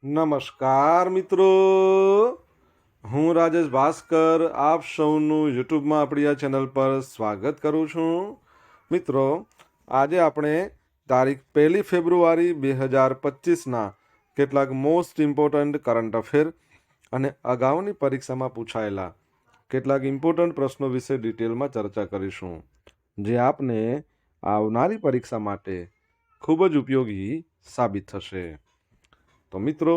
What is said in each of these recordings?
નમસ્કાર મિત્રો, હું રાજેશ ભાસ્કર આપ સૌનું યુટ્યુબમાં આપણી આ ચેનલ પર સ્વાગત કરું છું. મિત્રો, આજે આપણે તારીખ 1 ફેબ્રુઆરી 2025ના કેટલાક મોસ્ટ ઇમ્પોર્ટન્ટ કરંટ અફેર અને અગાઉની પરીક્ષામાં પૂછાયેલા કેટલાક ઇમ્પોર્ટન્ટ પ્રશ્નો વિશે ડિટેલમાં ચર્ચા કરીશું, જે આપને આવનારી પરીક્ષા માટે ખૂબ જ ઉપયોગી સાબિત થશે. તો મિત્રો,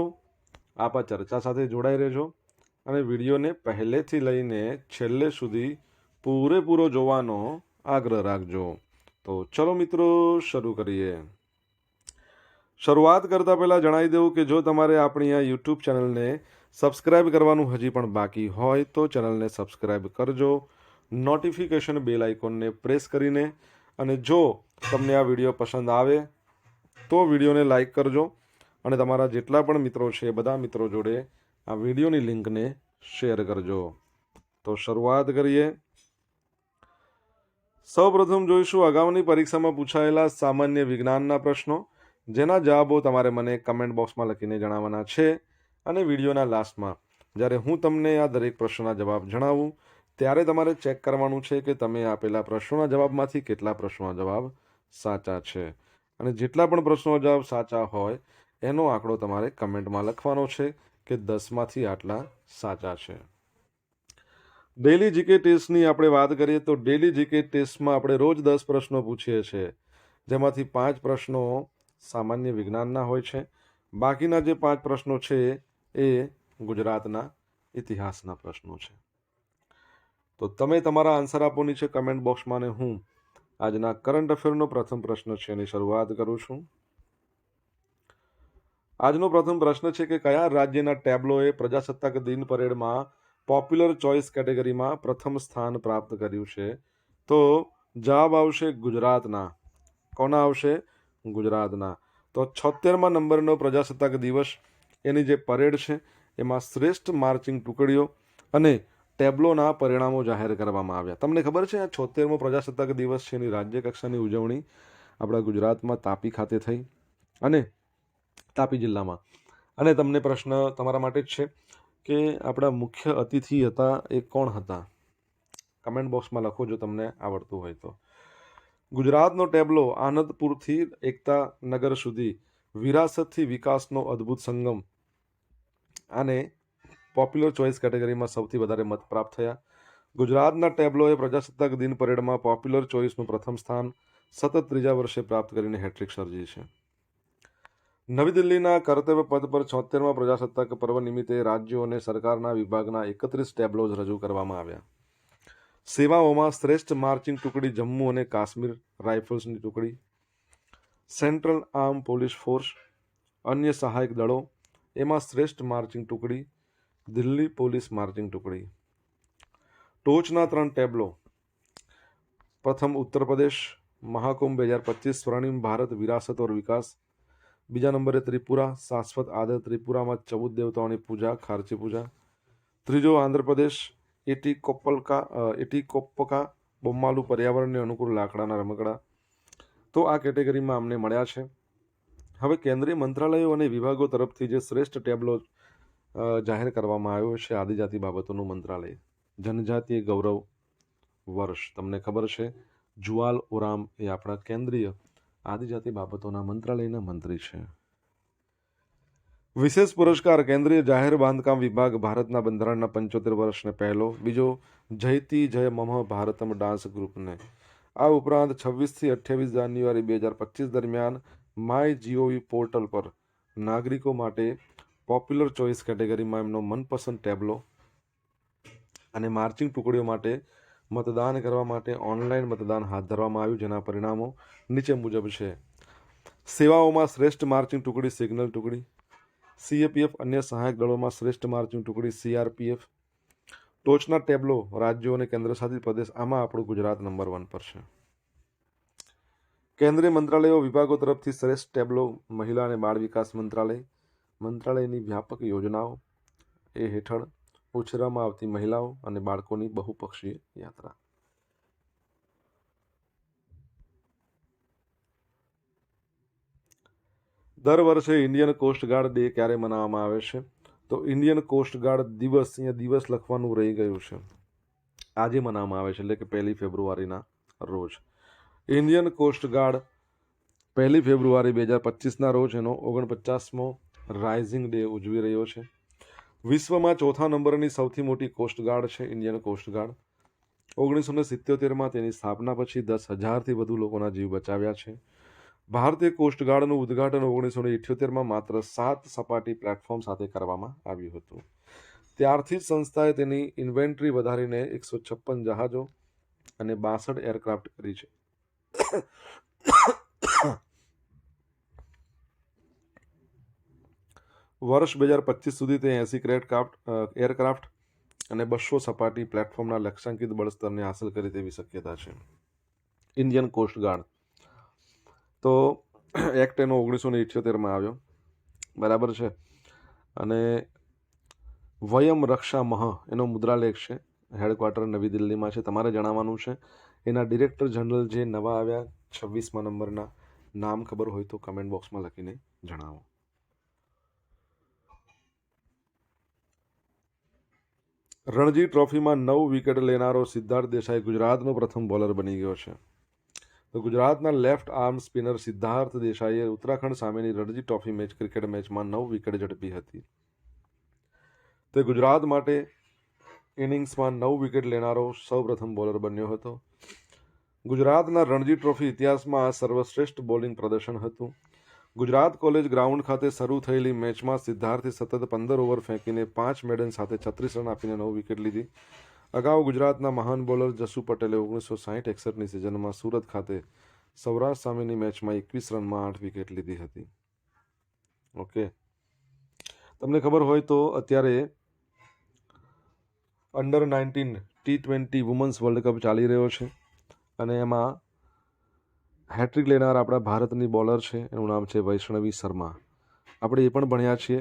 આપ આ ચર્ચા સાથે જોડાઈ રહેજો અને વિડીયોને પહેલેથી લઈને છેલ્લે સુધી પૂરેપૂરો જોવાનો આગ્રહ રાખજો. તો ચલો મિત્રો, શરૂ કરીએ. શરૂઆત કરતાં પહેલાં જણાવી દઉં કે જો તમારે આપણી આ યુટ્યુબ ચેનલને સબસ્ક્રાઈબ કરવાનું હજી પણ બાકી હોય તો ચેનલને સબસ્ક્રાઈબ કરજો, નોટિફિકેશન બેલ આઇકોનને પ્રેસ કરીને. અને જો તમને આ વિડીયો પસંદ આવે તો વિડીયોને લાઈક કરજો અને તમારા જેટલા પણ મિત્રો છે બધા મિત્રો જોડે આ વિડીયોની લિંકને શેર કરજો. તો શરૂઆત કરીએ. સૌપ્રથમ જોઈશું અગાઉની પરીક્ષામાં પૂછાયેલા સામાન્ય વિજ્ઞાનના પ્રશ્નો, જેના જવાબો તમારે મને કમેન્ટ બોક્સમાં લખીને જણાવવાના છે. અને વિડીયોના લાસ્ટમાં જ્યારે હું તમને આ દરેક પ્રશ્નોના જવાબ જણાવું ત્યારે તમારે ચેક કરવાનું છે કે તમે આપેલા પ્રશ્નોના જવાબમાંથી કેટલા પ્રશ્નોના જવાબ સાચા છે. અને જેટલા પણ પ્રશ્નોના જવાબ સાચા હોય એનો આંકડો તમારે કમેન્ટમાં લખવાનો છે કે 10માંથી આટલા સાચા છે. ડેલી જીકે ટેસ્ટની આપણે વાત કરીએ તો ડેલી જીકે ટેસ્ટમાં આપણે રોજ 10 પ્રશ્નો પૂછીએ છીએ, જેમાંથી 5 પ્રશ્નો સામાન્ય વિજ્ઞાનના હોય છે. બાકીના જે 5 પ્રશ્નો છે એ ગુજરાતના ઇતિહાસના પ્રશ્નો છે. તો તમે તમારા આન્સર આપો નીચે કમેન્ટ બોક્સમાં અને હું આજના કરંટ અફેરનો પ્રથમ પ્રશ્ન છે એની શરૂઆત કરું છું. આજનો પ્રથમ પ્રશ્ન છે કે કયા રાજ્યના ટેબ્લોએ પ્રજાસત્તાક દિન પરેડમાં પોપ્યુલર ચોઇસ કેટેગરીમાં પ્રથમ સ્થાન પ્રાપ્ત કર્યું છે? તો જવાબ આવશે ગુજરાતના. કોના આવશે? ગુજરાતના. તો 76મા નંબરનો પ્રજાસત્તાક દિવસ એની જે પરેડ છે એમાં શ્રેષ્ઠ માર્ચિંગ ટુકડીઓ અને ટેબ્લોના પરિણામો જાહેર કરવામાં આવ્યા. તમને ખબર છે આ 76મો પ્રજાસત્તાક દિવસ છે એની રાજ્ય કક્ષાની ઉજવણી આપણા ગુજરાતમાં તાપી ખાતે થઈ અને તાપી જિલ્લામાં. અને તમને પ્રશ્ન તમારા માટે જ છે કે આપણા મુખ્ય અતિથિ હતા એ કોણ હતા? કમેન્ટ બોક્સમાં લખો જો તમને આવડતું હોય તો. ગુજરાતનો ટેબ્લો આનંદપુરથી એકતા નગર સુધી વિરાસતથી વિકાસનો અદ્ભુત સંગમ અને પોપ્યુલર ચોઇસ કેટેગરીમાં સૌથી વધારે મત પ્રાપ્ત થયા. ગુજરાતના ટેબ્લોએ પ્રજાસત્તાક દિન પરેડમાં પોપ્યુલર ચોઇસનું પ્રથમ સ્થાન સતત 3જા વર્ષે પ્રાપ્ત કરીને હેટ્રિક સર્જી છે. નવી દિલ્હીના કર્તવ્ય પદ પર 76મા પ્રજાસત્તાક પર્વ નિમિત્તે રાજ્યો અને સરકારના વિભાગના 31 ટેબ્લોઝ રજૂ કરવામાં આવ્યા. સેવાઓમાં શ્રેષ્ઠ માર્ચિંગ ટુકડી જમ્મુ અને કાશ્મીર રાઇફલ્સની ટુકડી, સેન્ટ્રલ આર્મ પોલીસ ફોર્સ, અન્ય સહાયક દળો એમાં શ્રેષ્ઠ માર્ચિંગ ટુકડી દિલ્હી પોલીસ માર્ચિંગ ટુકડી. ટોચના 3 ટેબ્લો, પ્રથમ ઉત્તર પ્રદેશ મહાકુંભ 2025 સ્વર્ણિમ ભારત વિરાસત ઓર વિકાસ, બીજા નંબરે ત્રિપુરા શાશ્વત આદર ત્રિપુરામાં 14 દેવતાઓની પૂજા ખારચી પૂજા, ત્રીજો આંધ્રપ્રદેશ એટીકોપ્પકા બોમ્માલુ પર્યાવરણને અનુકૂળ લાકડાના રમકડા. તો આ કેટેગરીમાં અમને મળ્યા છે. હવે કેન્દ્રીય મંત્રાલયો અને વિભાગો તરફથી જે શ્રેષ્ઠ ટેબ્લો જાહેર કરવામાં આવ્યો છે આદિજાતિ બાબતોનું મંત્રાલય, જનજાતીય ગૌરવ વર્ષ. તમને ખબર છે જુવાલ ઓરામ એ આપણા કેન્દ્રીય આદિજાતિ બાબતોના મંત્રાલયના મંત્રી છે. વિશેષ પુરસ્કાર કેન્દ્રીય જાહેર બાંધકામ વિભાગ ભારતના બંધારણના 75 વર્ષને પહેલો. બીજો જયતી જય મમ ભારતમ ડાન્સ ગ્રુપને. આ ઉપરાંત 26થી 28 જાન્યુઆરી 2025 દરમિયાન માય જીઓવી પોર્ટલ પર નાગરિકો માટે પોપ્યુલર ચોઇસ કેટેગરીમાં એમનો મનપસંદ ટેબ્લો અને માર્ચિંગ ટુકડીઓ માટે મતદાન કરવા માટે ઓનલાઈન મતદાન હાથ ધરવામાં આવ્યું, જેના પરિણામો નીચે મુજબ છે. સેવાઓમાં શ્રેષ્ઠ માર્ચિંગ ટુકડી સિગ્નલ ટુકડી, સીએપીએફ અન્ય સહાયક દળોમાં શ્રેષ્ઠ માર્ચિંગ ટુકડી સીઆરપીએફ. ટોચના ટેબ્લો રાજ્યો અને કેન્દ્રશાસિત પ્રદેશ, આમાં આપણું ગુજરાત નંબર 1 પર છે. કેન્દ્રીય મંત્રાલયો વિભાગો તરફથી શ્રેષ્ઠ ટેબ્લો મહિલા અને બાળ વિકાસ મંત્રાલય, મંત્રાલયની વ્યાપક યોજનાઓ એ હેઠળ ઉછેરવામાં આવતી મહિલાઓ અને બાળકોની બહુપક્ષીય યાત્રા. દર વર્ષે ઇન્ડિયન કોસ્ટગાર્ડ ડે ક્યારે મનાવવામાં આવે છે? તો ઇન્ડિયન કોસ્ટગાર્ડ દિવસ, અહીંયા દિવસ લખવાનું રહી ગયું છે, આજે મનાવવામાં આવે છે, એટલે કે 1 ફેબ્રુઆરીના રોજ. ઇન્ડિયન કોસ્ટગાર્ડ 1 ફેબ્રુઆરી 2025ના રોજ એનો 49મો રાઇઝિંગ ડે ઉજવી રહ્યો છે. વિશ્વમાં 4થા નંબરની સૌથી મોટી કોસ્ટગાર્ડ છે ઇન્ડિયન કોસ્ટગાર્ડ. 1977માં તેની સ્થાપના પછી 10,000થી વધુ લોકોના જીવ બચાવ્યા છે. ભારતીય કોસ્ટગાર્ડનું ઉદ્ઘાટન 1978માં માત્ર 7 સપાટી પ્લેટફોર્મ સાથે કરવામાં આવ્યું હતું. ત્યારથી જ સંસ્થાએ તેની ઇન્વેન્ટરી વધારીને 156 જહાજો અને 62 એરક્રાફ્ટ કરી છે. વર્ષ 2025 સુધી તે 80 એરક્રાફ્ટ અને 200 સપાટી પ્લેટફોર્મના લક્ષ્યાંકિત બળ સ્તરને હાંસલ કરે તેવી શક્યતા છે. ઇન્ડિયન કોસ્ટગાર્ડ તો એક્ટ એનો 1978માં આવ્યો, બરાબર છે. અને વયમ રક્ષા મહ એનો મુદ્રાલેખ છે, હેડક્વાર્ટર નવી દિલ્હીમાં છે. તમારે જણાવવાનું છે એના ડિરેક્ટર જનરલ જે નવા આવ્યા 26મા નંબરના, નામ ખબર હોય તો કમેન્ટ બોક્સમાં લખીને જણાવો. રણજી ટ્રોફીમાં 9 વિકેટ લેનારો સિદ્ધાર્થ દેસાઈ ગુજરાતનો પ્રથમ બોલર બની ગયો છે. તો ગુજરાતના લેફ્ટ આર્મ સ્પિનર સિદ્ધાર્થ દેસાઈએ ઉત્તરાખંડ સામેની રણજી ટ્રોફી ક્રિકેટ મેચમાં 9 વિકેટ ઝડપી હતી. તે ગુજરાત માટે ઇનિંગ્સમાં 9 વિકેટ લેનારો સૌપ્રથમ બોલર બન્યો હતો. ગુજરાતના રણજી ટ્રોફી ઇતિહાસમાં આ સર્વશ્રેષ્ઠ બોલિંગ પ્રદર્શન હતું. ગુજરાત કોલેજ ગ્રાઉન્ડ ખાતે શરૂ થયેલી મેચમાં સિદ્ધાર્થે સતત 15 ઓવર ફેંકીને 5 મેડન સાથે 36 રન આપીને 9 વિકેટ લીધી. અગાઉ ગુજરાતના મહાન બોલર જસુ પટેલે 1960-61ની સિઝનમાં સુરત ખાતે સૌરાષ્ટ્ર સામેની મેચમાં 21 રનમાં 8 વિકેટ લીધી હતી. ઓકે, તમને ખબર હોય તો અત્યારે અંડર-19 T20 વુમન્સ વર્લ્ડ કપ ચાલી રહ્યો છે અને એમાં હેટ્રિક લેનાર આપણા ભારતની બોલર છે, એનું નામ છે વૈષ્ણવી શર્મા. આપણે એ પણ ભણ્યા છીએ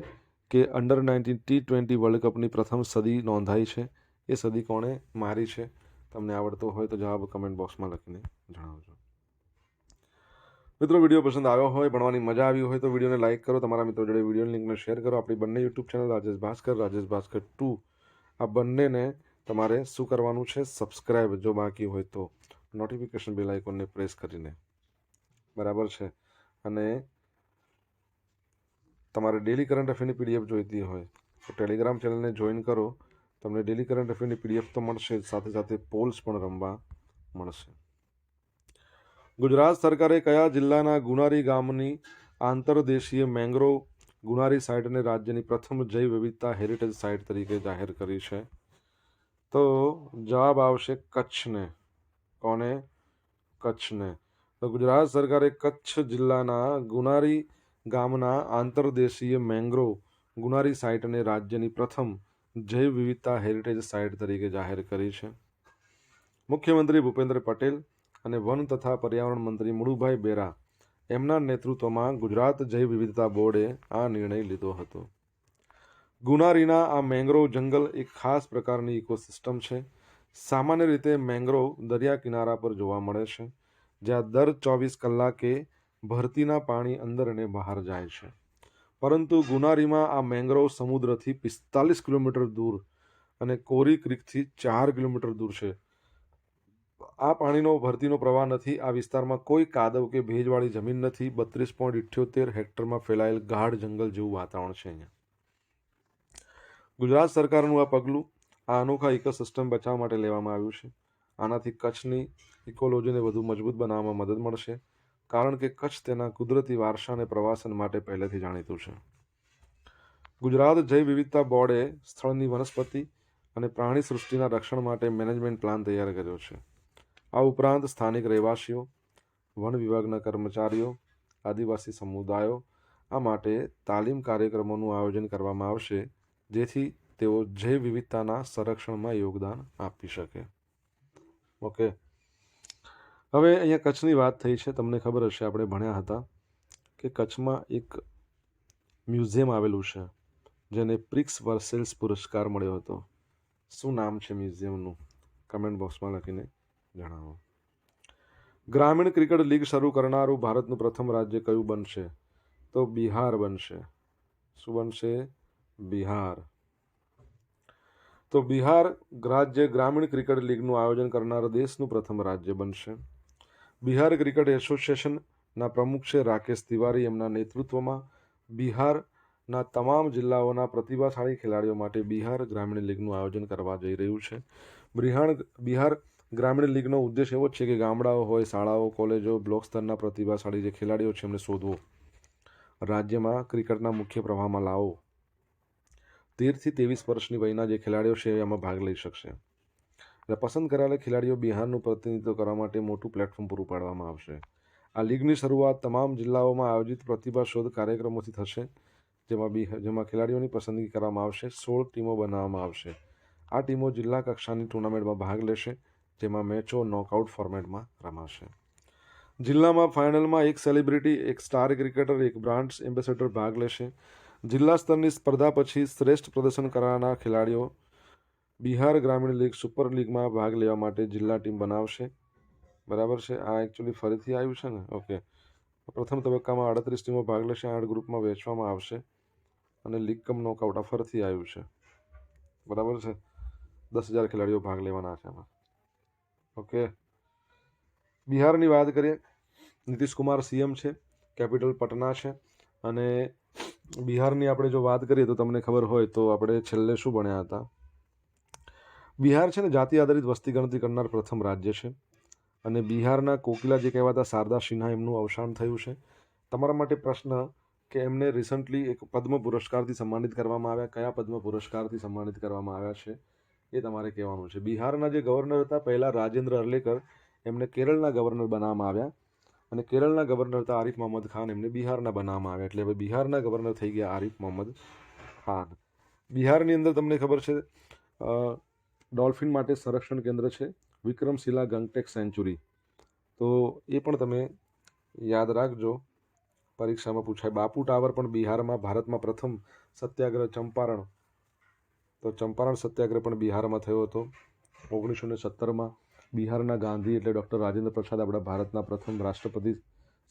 કે અંડર-19 T20 વર્લ્ડ કપની પ્રથમ સદી નોંધાઈ છે. એ સદી કોણે મારી છે? તમને આવડતો હોય તો જવાબ કમેન્ટ બોક્સમાં લખીને જણાવજો. મિત્રો, વિડીયો પસંદ આવ્યો હોય, ભણવાની મજા આવી હોય તો વિડીયોને લાઇક કરો, તમારા મિત્રો જોડે વિડીયોની લિંકને શેર કરો. આપણી બંને યુટ્યુબ ચેનલ રાજેશ ભાસ્કર 2, આ બંનેને તમારે શું કરવાનું છે? સબસ્ક્રાઇબ, જો બાકી હોય તો નોટિફિકેશન બેલ આઇકોનને પ્રેસ કરીને, બરાબર છે. અને તમારે ડેલી કરંટ અફેરની પીડીએફ જોઈતી હોય તો ટેલિગ્રામ ચેનલને જોઈન કરો. તમને ડેલી કરંટ અફેરની પીડીએફ તો મળશે, સાથે સાથે પોલ્સ પણ રમવા મળશે. ગુજરાત સરકારે કયા જિલ્લાના ગુનારી ગામની આંતરદેશીય મેંગ્રોવ ગુનારી સાઇટને રાજ્યની પ્રથમ જૈવ વિવિધતા હેરિટેજ સાઇટ તરીકે જાહેર કરી છે? તો જવાબ આવશે કચ્છને. કોને? કચ્છને. તો ગુજરાત સરકારે કચ્છ જિલ્લાના ગુનારી ગામના આંતરદેશીય મેંગ્રોવ ગુનારી સાઇટને રાજ્યની પ્રથમ જૈવ વિવિધતા હેરિટેજ સાઇટ તરીકે જાહેર કરી છે. મુખ્યમંત્રી ભૂપેન્દ્ર પટેલ અને વન તથા પર્યાવરણ મંત્રી મુળુભાઈ બેરા એમના નેતૃત્વમાં ગુજરાત જૈવ વિવિધતા બોર્ડે આ નિર્ણય લીધો હતો. ગુનારીના આ મેંગ્રોવ જંગલ એક ખાસ પ્રકારની ઇકોસિસ્ટમ છે. સામાન્ય રીતે મેંગ્રોવ દરિયા કિનારા પર જોવા મળે છે, જ્યાં દર 24 કલાકે ભરતીના પાણી અંદર અને બહાર જાય છે. પરંતુ ગુનારીમાં આ મેંગ્રોવ સમુદ્રથી 45 કિલોમીટર દૂર અને કોરી ક્રીકથી 4 કિલોમીટર દૂર છે. આ પાણીનો ભરતીનો પ્રવાહ નથી. આ વિસ્તારમાં કોઈ કાદવ કે ભેજવાળી જમીન નથી. 32.78 હેક્ટરમાં ફેલાયેલ ગાઢ જંગલ જેવું વાતાવરણ છે અહીંયા. ગુજરાત સરકારનું આ પગલું આ અનોખા ઇકોસિસ્ટમ બચાવવા માટે લેવામાં આવ્યું છે. આનાથી કચ્છની ઇકોલોજીને વધુ મજબૂત બનાવવામાં મદદ મળશે, કારણ કે કચ્છ તેના કુદરતી વારસા અને પ્રવાસન માટે પહેલેથી જાણીતું છે. ગુજરાત જૈવ વિવિધતા બોર્ડે સ્થળની વનસ્પતિ અને પ્રાણી સૃષ્ટિના રક્ષણ માટે મેનેજમેન્ટ પ્લાન તૈયાર કર્યો છે. આ ઉપરાંત સ્થાનિક રહેવાસીઓ, વન વિભાગના કર્મચારીઓ, આદિવાસી સમુદાયો આ માટે તાલીમ કાર્યક્રમોનું આયોજન કરવામાં આવશે, જેથી તેઓ જૈવ વિવિધતાના સંરક્ષણમાં યોગદાન આપી શકે. ઓકે, હવે અહીંયા કચ્છની વાત થઈ છે. તમને ખબર હશે, આપણે ભણ્યા હતા કે કચ્છમાં એક મ્યુઝિયમ આવેલું છે જેને પ્રિક્સ વર્સેલ્સ પુરસ્કાર મળ્યો હતો. શું નામ છે મ્યુઝિયમનું? કમેન્ટ બોક્સમાં લખીને જણાવો. ગ્રામીણ ક્રિકેટ લીગ શરૂ કરનારું ભારતનું પ્રથમ રાજ્ય કયું બનશે? તો બિહાર બનશે. શું બનશે? બિહાર. તો બિહાર રાજ્ય ગ્રામીણ ક્રિકેટ લીગનું આયોજન કરનાર દેશનું પ્રથમ રાજ્ય બનશે. બિહાર ક્રિકેટ એસોસિએશનના પ્રમુખ છે રાકેશ તિવારી. એમના નેતૃત્વમાં બિહારના તમામ જિલ્લાઓના પ્રતિભાશાળી ખેલાડીઓ માટે બિહાર ગ્રામીણ લીગનું આયોજન કરવા જઈ રહ્યું છે. બિહાર ગ્રામીણ લીગનો ઉદ્દેશ એવો જ છે કે ગામડાઓ હોય, શાળાઓ, કોલેજો, બ્લોક સ્તરના પ્રતિભાશાળી જે ખેલાડીઓ છે એમને શોધવો, રાજ્યમાં ક્રિકેટના મુખ્ય પ્રવાહમાં લાવો. 13 થી 23 વર્ષની વયના જે ખેલાડીઓ છે એમાં ભાગ લઈ શકશે. અને પસંદ કરાયેલા ખેલાડીઓ બિહારનું પ્રતિનિધિત્વ કરવા માટે મોટું પ્લેટફોર્મ પૂરું પાડવામાં આવશે. આ લીગની શરૂઆત તમામ જિલ્લાઓમાં આયોજિત પ્રતિભા શોધ કાર્યક્રમોથી થશે, જેમાં ખેલાડીઓની પસંદગી કરવામાં આવશે. 16 ટીમો બનાવવામાં આવશે. આ ટીમો જિલ્લા કક્ષાની ટુર્નામેન્ટમાં ભાગ લેશે, જેમાં મેચો નોકઆઉટ ફોર્મેટમાં રમાશે. જિલ્લામાં ફાઇનલમાં એક સેલિબ્રિટી, એક સ્ટાર ક્રિકેટર, એક બ્રાન્ડ એમ્બેસેડર ભાગ લેશે. જિલ્લા સ્તરની સ્પર્ધા પછી શ્રેષ્ઠ પ્રદર્શન કરનારા ખેલાડીઓ બિહાર ગ્રામીણ લીગ સુપર લીગમાં ભાગ લેવા માટે જિલ્લા ટીમ બનાવશે. બરાબર છે. આ એકચ્યુઅલી ફરીથી આવ્યું છે ને. ઓકે. પ્રથમ તબક્કામાં 38 ટીમો ભાગ લેશે. 8 ગ્રુપમાં વહેંચવામાં આવશે અને લીગ કમ નોકઆઉટ આ ફરીથી આવ્યું છે. બરાબર છે. 10,000 ખેલાડીઓ ભાગ લેવાના છે એમાં. ઓકે. બિહારની વાત કરીએ, નીતિશ કુમાર સીએમ છે, કેપિટલ પટના છે. અને બિહારની આપણે જો વાત કરીએ તો તમને ખબર હોય તો આપણે છેલ્લે શું ભણ્યા હતા? બિહાર છે ને જાતિ આધારિત વસ્તી ગણતરી કરનાર પ્રથમ રાજ્ય છે. અને બિહારના કોકિલા જે કહેવાતા શારદા સિન્હા, એમનું અવસાન થયું છે. તમારા માટે પ્રશ્ન કે એમને રિસન્ટલી એક પદ્મ પુરસ્કારથી સન્માનિત કરવામાં આવ્યા. કયા પદ્મ પુરસ્કારથી સન્માનિત કરવામાં આવ્યા છે એ તમારે કહેવાનું છે. બિહારના જે ગવર્નર હતા પહેલાં રાજેન્દ્ર અર્લેકર, એમને કેરળના ગવર્નર બનાવવામાં આવ્યા. અને કેરળના ગવર્નર હતા આરિફ મોહમ્મદ ખાન, એમને બિહારના બનાવવામાં આવ્યા. એટલે હવે બિહારના ગવર્નર થઈ ગયા આરિફ મોહમ્મદ ખાન. બિહારની અંદર તમને ખબર છે ડોલ્ફિન માટે સંરક્ષણ કેન્દ્ર છે, વિક્રમશિલા ગંગટેક સેન્ચુરી. તો એ પણ તમે યાદ રાખજો, પરીક્ષામાં પૂછાય. બાપુ ટાવર પણ બિહારમાં, ભારતમાં પ્રથમ સત્યાગ્રહ ચંપારણ. તો ચંપારણ સત્યાગ્રહ પણ બિહારમાં થયો હતો 1917માં. બિહારના ગાંધી એટલે ડૉક્ટર રાજેન્દ્ર પ્રસાદ, આપણા ભારતના પ્રથમ રાષ્ટ્રપતિ,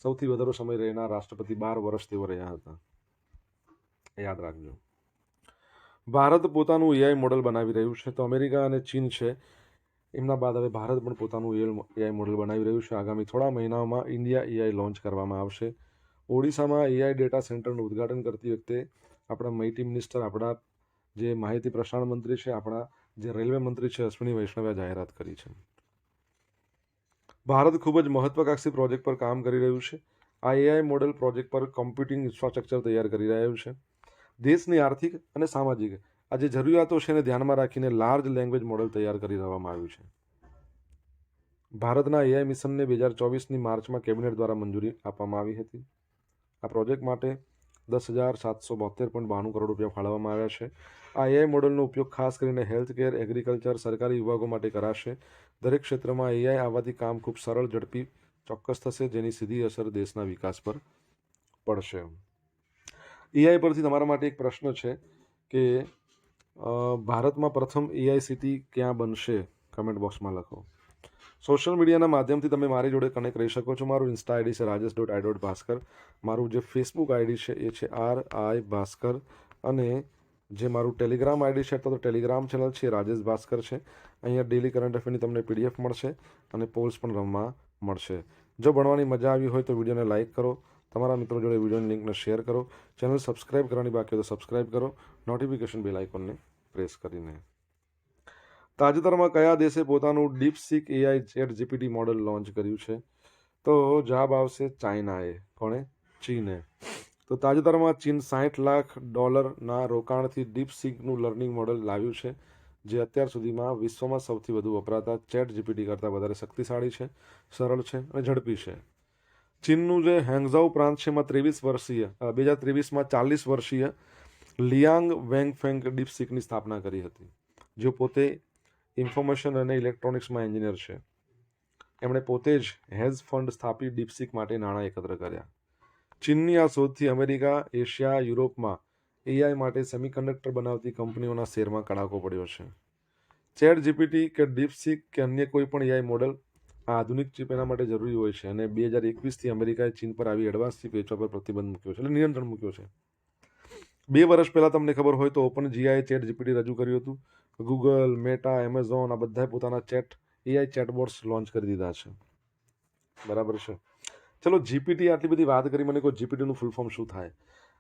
સૌથી વધારે સમય રહેનાર રાષ્ટ્રપતિ, 12 વર્ષ તેઓ રહ્યા હતા. યાદ રાખજો. ભારત પોતાનું એઆઈ મોડલ બનાવી રહ્યું છે. તો અમેરિકા અને ચીન છે, એમના બાદ હવે ભારત પણ પોતાનું એઆઈ મોડલ બનાવી રહ્યું છે. આગામી થોડા મહિનાઓમાં ઇન્ડિયા એઆઈ લોન્ચ કરવામાં આવશે. ઓડિશામાં એઆઈ ડેટા સેન્ટરનું ઉદ્ઘાટન કરતી વખતે આપણા માહિતી મિનિસ્ટર, આપણા જે માહિતી પ્રસારણ મંત્રી છે, આપણા જે રેલવે મંત્રી છે અશ્વિની વૈષ્ણવે જાહેરાત કરી છે. ભારત ખૂબ જ મહત્વાકાંક્ષી પ્રોજેક્ટ પર કામ કરી રહ્યું છે. આ એઆઈ મોડેલ પ્રોજેક્ટ પર કમ્પ્યુટિંગ ઇન્ફ્રાસ્ટ્રક્ચર તૈયાર કરી રહ્યું છે. દેશની આર્થિક અને સામાજિક આ જે જરૂરિયાતો છે એને ધ્યાનમાં રાખીને લાર્જ લેંગ્વેજ મોડેલ તૈયાર કરી દેવામાં આવ્યું છે. ભારતના એઆઈ મિશનને 2024ની માર્ચમાં કેબિનેટ દ્વારા મંજૂરી આપવામાં આવી હતી. આ પ્રોજેક્ટ માટે 10,772.92 કરોડ રૂપિયા ફાળવવામાં આવ્યા છે. આ એઆઈ મોડેલનો ઉપયોગ ખાસ કરીને હેલ્થ કેર, એગ્રીકલ્ચર, સરકારી વિભાગો માટે કરાશે. દરેક ક્ષેત્રમાં એઆઈ આવવાથી કામ ખૂબ સરળ, ઝડપી, ચોક્કસ થશે, જેની સીધી અસર દેશના વિકાસ પર પડશે. એઆઈ પરથી તમારા માટે એક પ્રશ્ન છે કે ભારતમાં પ્રથમ એઆઈ સિટી ક્યાં બનશે? કમેન્ટ બોક્સમાં લખો. સોશિયલ મીડિયાના માધ્યમથી તમે મારી જોડે કનેક્ટ રહી શકો છો. મારું ઇન્સ્ટા આઈડી છે rajesh.i.bhaskar. મારું જે ફેસબુક આઈડી છે એ છે RI ભાસ્કર. અને જે મારું ટેલિગ્રામ આઈડી છે અથવા તો ટેલિગ્રામ ચેનલ છે રાજેશ ભાસ્કર છે. અહીંયા ડેલી કરંટ અફેરની તમને PDF મળશે અને પોલ્સ પણ રમવા મળશે. જો ભણવાની મજા આવી હોય તો વિડીયોને લાઇક કરો, તમારા મિત્રો જોડે વિડીયોની લિંકને શેર કરો. ચેનલ સબસ્ક્રાઇબ કરવાની બાકી હોય તો સબસ્ક્રાઇબ કરો, નોટિફિકેશન બેલ આઇકોનને પ્રેસ કરીને. તાજેતરમાં કયા દેશે પોતાનું ડીપસીક એઆઈ ChatGPT મોડેલ લોન્ચ કર્યું છે? તો જવાબ આવશે ચાઇનાએ. કોણે? ચીને. તો તાજેતરમાં ચીન $60 લાખ રોકાણથી ડીપસીકનું લર્નિંગ મોડેલ લાવ્યું છે, જે અત્યાર સુધીમાં વિશ્વમાં સૌથી વધુ વપરાતા ChatGPT કરતાં વધારે શક્તિશાળી છે, સરળ છે અને ઝડપી છે. ચીનનું જે હેંગઝાઉ પ્રાંત છે એમાં 2023માં 40 વર્ષીય લિયાંગ વેંગફેંગ ડીપસીકની સ્થાપના કરી હતી, જેઓ પોતે ઇન્ફોર્મેશન અને ઇલેક્ટ્રોનિક્સમાં એન્જિનિયર છે. એમણે પોતે જ હેજ ફંડ સ્થાપી ડીપસીક માટે નાણાં એકત્ર કર્યા. ચીનની આ શોધથી અમેરિકા, એશિયા, યુરોપમાં એઆઈ માટે સેમિકન્ડક્ટર બનાવતી કંપનીઓના શેરમાં કડાકો પડ્યો છે. ChatGPT કે ડીપસીક કે અન્ય કોઈ પણ એઆઈ મોડેલ આ આધુનિક ચીપ એના માટે જરૂરી હોય છે અને 2021થી અમેરિકાએ ચીન પર આવી એડવાન્સ ચીપ વેચવા પર પ્રતિબંધ મૂક્યો છે, એટલે નિયંત્રણ મૂક્યો છે. 2 વર્ષ પહેલા તમને ખબર હોય તો ઓપન જીઆઈ ચેટ જીપીટી રજૂ કર્યું હતું. ગૂગલ, મેટા, એમેઝોન આ બધાએ પોતાના એઆઈ ચેટબોટ્સ લોન્ચ કરી દીધા છે. બરાબર છે. ચલો જીપીટી આટલી બધી વાત કરી, મને કહો જીપીટીનું ફૂલ ફોર્મ શું થાય?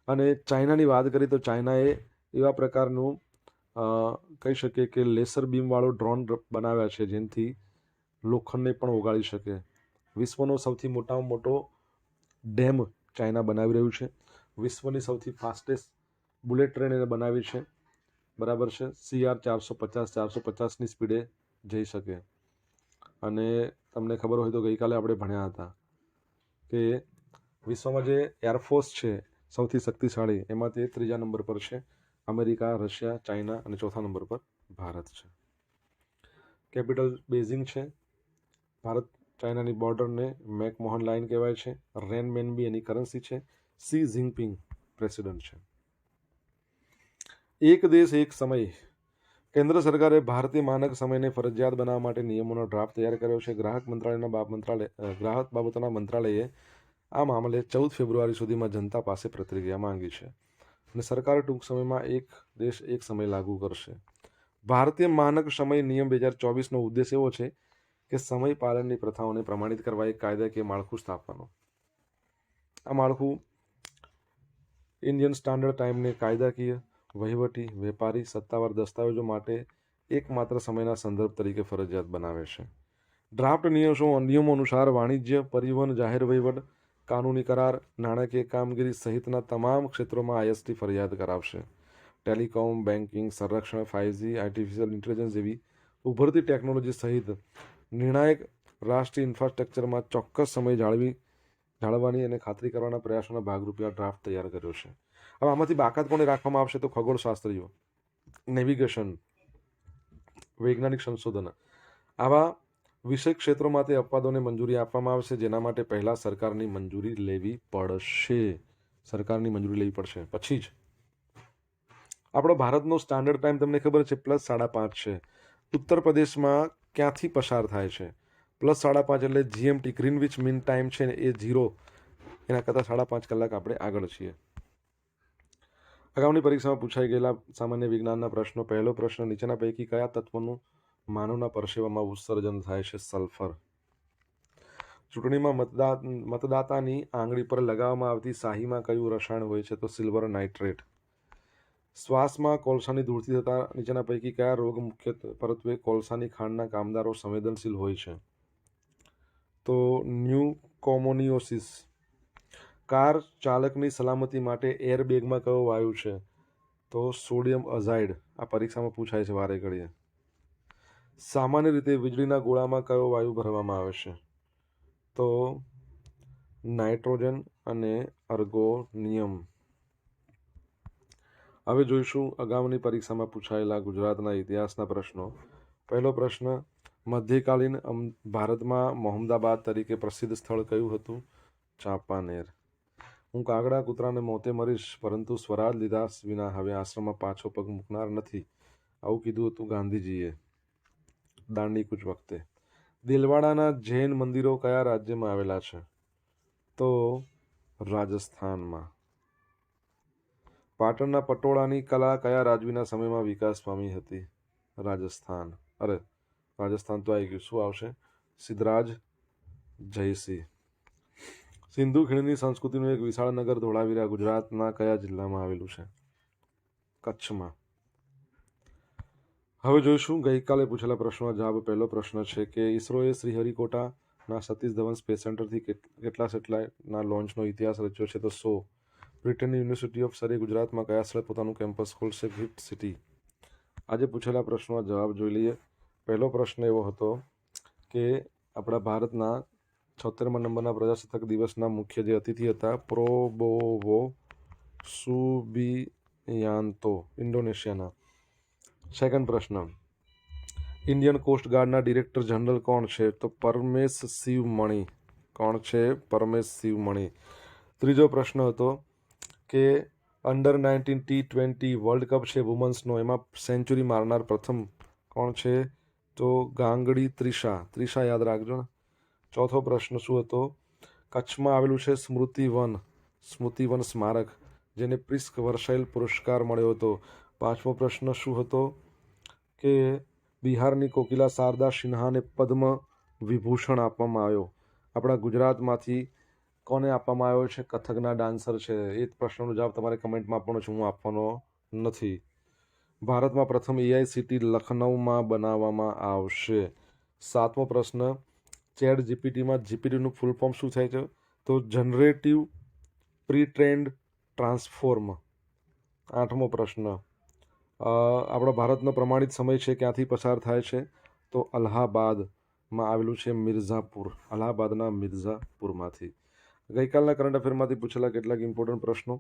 અને ચાઇનાની વાત કરી તો ચાઇનાએ એવા પ્રકારનું કહી શકીએ કે લેસર બીમવાળો ડ્રોન બનાવ્યા છે જેનાથી લોખંડને પણ ઓગાળી શકે. વિશ્વનો સૌથી મોટામાં મોટો ડેમ ચાઇના બનાવી રહ્યું છે. વિશ્વની સૌથી ફાસ્ટેસ્ટ બુલેટ ટ્રેન એને બનાવી છે. બરાબર છે. CR 450ની સ્પીડે જઈ શકે. અને તમને ખબર હોય તો ગઈકાલે આપણે ભણ્યા હતા કે વિશ્વમાં જે એરફોર્સ છે સૌથી શક્તિશાળી, એમાં તે 3જા નંબર પર છે. અમેરિકા, રશિયા, ચાઇના અને 4થા નંબર પર ભારત છે. કેપિટલ બેઇજિંગ છે. ભારત ચાઇનાની બોર્ડરને મેકમોહન લાઇન કહેવાય છે. રેનમેનબી એની કરન્સી છે. શી જિનપિંગ પ્રેસિડન્ટ છે. એક દેશ એક સમય. કેન્દ્ર સરકારે ભારતીય માનક સમયને ફરજિયાત બનાવવા માટે નિયમોનો ડ્રાફ્ટ તૈયાર કર્યો છે. ગ્રાહક બાબતોના મંત્રાલયે આ મામલે 14 ફેબ્રુઆરી સુધીમાં જનતા પાસે પ્રતિક્રિયા માંગી છે અને સરકાર ટૂંક સમયમાં એક દેશ એક સમય લાગુ કરશે. ભારતીય માનક સમય નિયમ 2024નો ઉદ્દેશ એવો છે કે સમય પાલનની પ્રથાઓને પ્રમાણિત કરવા એક કાયદાકીય માળખું સ્થાપવાનું. આ માળખું ઇન્ડિયન સ્ટાન્ડર્ડ ટાઈમને કાયદાકીય, વહીવટી, વેપારી, સત્તાવાર દસ્તાવેજો માટે એકમાત્ર સમયના સંદર્ભ તરીકે ફરજિયાત બનાવે છે. ડ્રાફ્ટ નિયમો અનુસાર વાણિજ્ય, પરિવહન, જાહેર વહીવટ, કાનૂની કરાર, નાણાકીય કામગીરી સહિતના તમામ ક્ષેત્રોમાં IST ફરજિયાત કરાવશે. ટેલિકોમ, બેન્કિંગ, સંરક્ષણ, 5G, આર્ટિફિશિયલ ઇન્ટેલિજન્સ જેવી ઉભરતી ટેકનોલોજી સહિત નિર્ણાયક રાષ્ટ્રીય ઇન્ફ્રાસ્ટ્રક્ચરમાં ચોક્કસ સમય જાળવવાની અને ખાતરી કરવાના પ્રયાસોના ભાગરૂપે આ ડ્રાફ્ટ તૈયાર કર્યો છે. હવે આમાંથી બાકાત કોને રાખવામાં આવશે તો ખગોળશાસ્ત્રીઓ, નેવિગેશન, વૈજ્ઞાનિક સંશોધન, આવા વિષય ક્ષેત્રોમાં તે અપવાદોને મંજૂરી આપવામાં આવશે, જેના માટે પહેલા સરકારની મંજૂરી લેવી પડશે. પછી જ. આપણો ભારતનો સ્ટાન્ડર્ડ ટાઈમ તમને ખબર છે +5:30 છે. ઉત્તર પ્રદેશમાં ક્યાંથી પસાર થાય છે? +5:30 એટલે GMT ગ્રીનવિચ મીન ટાઈમ છે ને એ 0, એના કરતાં 5.5 કલાક આપણે આગળ છીએ. અગાઉની પરીક્ષામાં પૂછાઈ ગયેલા સામાન્ય વિજ્ઞાનના પ્રશ્નો. પહેલો પ્રશ્ન, નીચેના પૈકી કયા તત્વનું માનવના પરસેવામાં ઉત્સર્જન થાય છે? સલ્ફર. ચૂંટણીમાં મતદાતાની આંગળી પર લગાવવામાં આવતી શાહીમાં કયું રસાયણ હોય છે? તો સિલ્વર નાઇટ્રેટ. શ્વાસમાં કોલસાની ધૂળથી થતા નીચેના પૈકી કયા રોગ મુખ્યત્વે કોલસાની ખાંડના કામદારો સંવેદનશીલ હોય છે? તો ન્યુકોમોનિયોસિસ. કાર ચાલકની સલામતી માટે એરબેગમાં કયો વાયુ છે? તો સોડિયમ અઝાઇડ. આ પરીક્ષામાં પૂછાય છે વારે ઘડીએ. સામાન્ય રીતે વીજળીના ગોળામાં કયો વાયુ ભરવામાં આવે છે? તો નાઇટ્રોજન અને અર્ગોનિયમ. હવે જોઈશું અગાઉની પરીક્ષામાં પૂછાયેલા ગુજરાતના ઇતિહાસના પ્રશ્નો. પહેલો પ્રશ્ન, મધ્યકાલીન ભારતમાં મોહમ્મદાબાદ તરીકે પ્રસિદ્ધ સ્થળ કયું હતું? ચાંપાનેર. હું કાગડા કૂતરાને મોતે મરીશ પરંતુ સ્વરાજ લીધા વિના હવે આશ્રમમાં પાછો પગ મૂકનાર નથી, આવું કીધું હતું ગાંધીજીએ દાંડી કૂચ વખતે. દિલવાડાના જૈન મંદિરો કયા રાજ્યમાં આવેલા છે? તો રાજસ્થાનમાં. પાટણના પટોળાની કલા કયા રાજવીના સમયમાં વિકાસ પામી હતી? રાજસ્થાન તો આવી ગયું. શું આવશે? સિદ્ધરાજ જયસિંહ. સિંધુ ખીણની સંસ્કૃતિનું એક વિશાળ નગર ધોળાવીરા ગુજરાતના કયા જિલ્લામાં આવેલું છે? કચ્છમાં. હવે જોઈશું ગઈકાલે પૂછેલા પ્રશ્નનો જવાબ. પહેલો પ્રશ્ન છે કે ઇસરોએ શ્રીહરિકોટાના સતીશ ધવન સ્પેસ સેન્ટરથી કેટલા સેટેલાઇટના લોન્ચનો ઇતિહાસ રચ્યો છે? તો 100. બ્રિટનની યુનિવર્સિટી ઓફ સરે ગુજરાતમાં કયા સ્થળે પોતાનું કેમ્પસ ખોલશે? Gift city. આજે પૂછેલા પ્રશ્નોના જવાબ જોઈ લઈએ. પહેલો પ્રશ્ન એવો હતો કે આપણા ભારતના 76મા નંબરના પ્રજાસત્તાક દિવસના મુખ્ય જે અતિથિ હતા પ્રોબોવો સુબિયાન્તો, ઇન્ડોનેશિયાના. સેકન્ડ પ્રશ્ન, ઇન્ડિયન કોસ્ટ ગાર્ડના ડિરેક્ટર જનરલ કોણ છે? તો પરમેશ શિવમણી. કોણ છે? પરમેશ શિવમણી. ત્રીજો પ્રશ્ન હતો કે અંડર-19 T20 વર્લ્ડ કપ છે વુમન્સનો, એમાં સેન્ચુરી મારનાર પ્રથમ કોણ છે? તો ગાંગડી ત્રિષા યાદ રાખજો ને. ચોથો પ્રશ્ન શું હતો? કચ્છમાં આવેલું છે સ્મૃતિવન સ્મારક, જેને પ્રિસ્ક વર્સાઇલ પુરસ્કાર મળ્યો હતો. પાંચમો પ્રશ્ન શું હતો? કે બિહારની કોકિલા શારદા સિન્હાને પદ્મ વિભૂષણ આપવામાં આવ્યો. આપણા ગુજરાતમાંથી કોને આપવામાં આવ્યો છે? કથકના ડાન્સર છે. એ પ્રશ્નનો જવાબ તમારે કમેન્ટમાં આપવાનો છે, હું આપવાનો નથી. ભારતમાં પ્રથમ એઆઈસીટી લખનૌમાં બનાવવામાં આવશે. સાતમો પ્રશ્ન, ચેટ જીપીટીમાં જીપીટીનું ફૂલ ફોર્મ શું થાય છે? તો જનરેટિવ પ્રી ટ્રેન્ડ ટ્રાન્સફોર્મ. આઠમો પ્રશ્ન, આપણા ભારતનો પ્રમાણિત સમય છે ક્યાંથી પસાર થાય છે? તો અલ્હાબાદમાં આવેલું છે મિર્ઝાપુર, અલ્હાબાદના મિર્ઝાપુરમાંથી. ગઈકાલના કરંટ અફેરમાંથી પૂછેલા કેટલાક ઇમ્પોર્ટન્ટ પ્રશ્નો,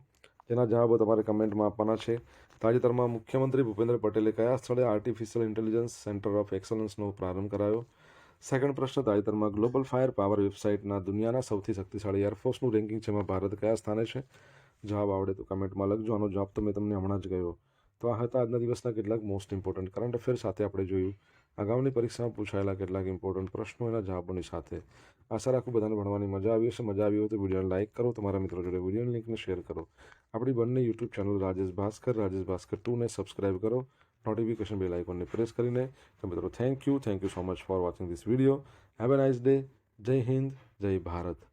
જેના જવાબો તમારે કમેન્ટમાં આપવાના છે. તાજેતરમાં મુખ્યમંત્રી ભૂપેન્દ્ર પટેલે કયા સ્થળે આર્ટિફિશિયલ ઇન્ટેલિજન્સ સેન્ટર ઓફ એક્સલન્સનો પ્રારંભ કરાયો? સેકન્ડ પ્રશ્ન, તાજેતરમાં ગ્લોબલ ફાયર પાવર વેબસાઇટના દુનિયાના સૌથી શક્તિશાળી એરફોર્સનું રેન્કિંગ છે, એમાં ભારત કયા સ્થાને છે? જવાબ આવડે તો કમેન્ટમાં લખજો. આનો જવાબ તો મેં તમને હમણાં જ કહ્યો. તો આ હતા આજના દિવસના કેટલાક મોસ્ટ ઇમ્પોર્ટન્ટ કરંટ અફેર સાથે આપણે જોયું આગામી પરીક્ષામાં પૂછાયેલા કેટલાક ઇમ્પોર્ટન્ટ પ્રશ્નો એના જવાબોની સાથે. આશા રાખું બધાને ભણવાની મજા આવી હશે. મજા આવી હોય તો વિડીયોને લાઇક કરો, તમારા મિત્રો જોડે વિડીયોની લિંકને શેર કરો. આપણી બંને યુટ્યુબ ચેનલ રાજેશ ભાસ્કર 2ને સબસ્ક્રાઇબ કરો, નોટિફિકેશન બેલ આઇકોનને પ્રેસ કરીને. તો મિત્રો thank you so much for watching this video. Have a nice day. જય હિન્દ, જય ભારત.